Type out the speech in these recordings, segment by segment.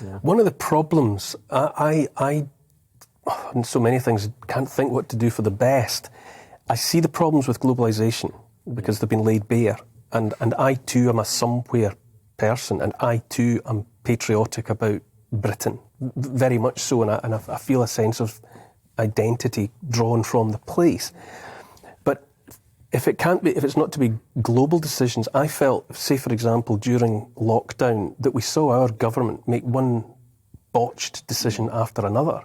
Yeah. One of the problems, I in so many things, can't think what to do for the best. I see the problems with globalisation because they've been laid bare. And I too am a somewhere person, and I too am patriotic about Britain, very much so, and I feel a sense of identity drawn from the place. But if it's not to be global decisions, I felt, say for example, during lockdown, that we saw our government make one botched decision after another.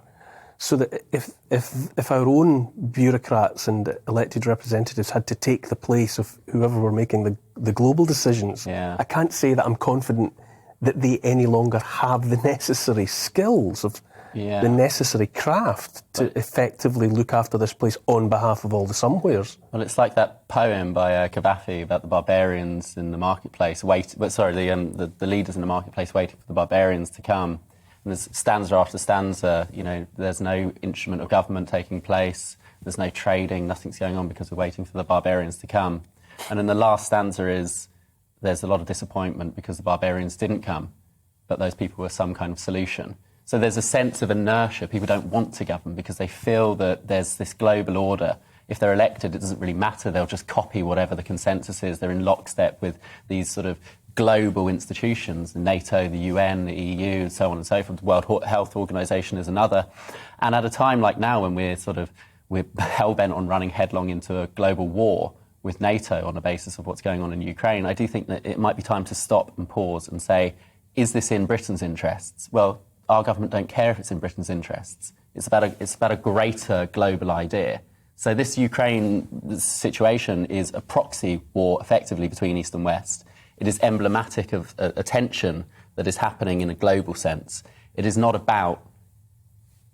So that if our own bureaucrats and elected representatives had to take the place of whoever were making the global decisions, I can't say that I'm confident that they any longer have the necessary skills of the necessary craft to effectively look after this place on behalf of all the somewheres. Well, it's like that poem by Gaddafi about the barbarians in the marketplace, the leaders in the marketplace waiting for the barbarians to come. And there's stanza after stanza, there's no instrument of government taking place, there's no trading, nothing's going on because we're waiting for the barbarians to come. And then the last stanza is, there's a lot of disappointment because the barbarians didn't come, but those people were some kind of solution. So there's a sense of inertia. People don't want to govern because they feel that there's this global order. If they're elected, it doesn't really matter. They'll just copy whatever the consensus is. They're in lockstep with these sort of global institutions, NATO, the UN, the EU, and so on and so forth. The World Health Organization is another. And at a time like now when we're hell-bent on running headlong into a global war with NATO on the basis of what's going on in Ukraine, I do think that it might be time to stop and pause and say, is this in Britain's interests? Well, our government don't care if it's in Britain's interests. It's about a greater global idea. So this Ukraine situation is a proxy war, effectively, between East and West. It is emblematic of a tension that is happening in a global sense. It is not about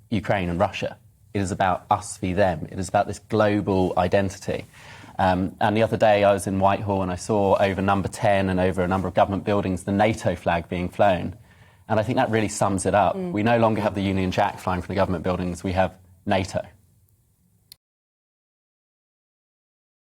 Ukraine and Russia. It is about us v them. It is about this global identity. And the other day I was in Whitehall and I saw over number 10 and over a number of government buildings the NATO flag being flown. And I think that really sums it up. We no longer have the Union Jack flying from the government buildings. We have NATO.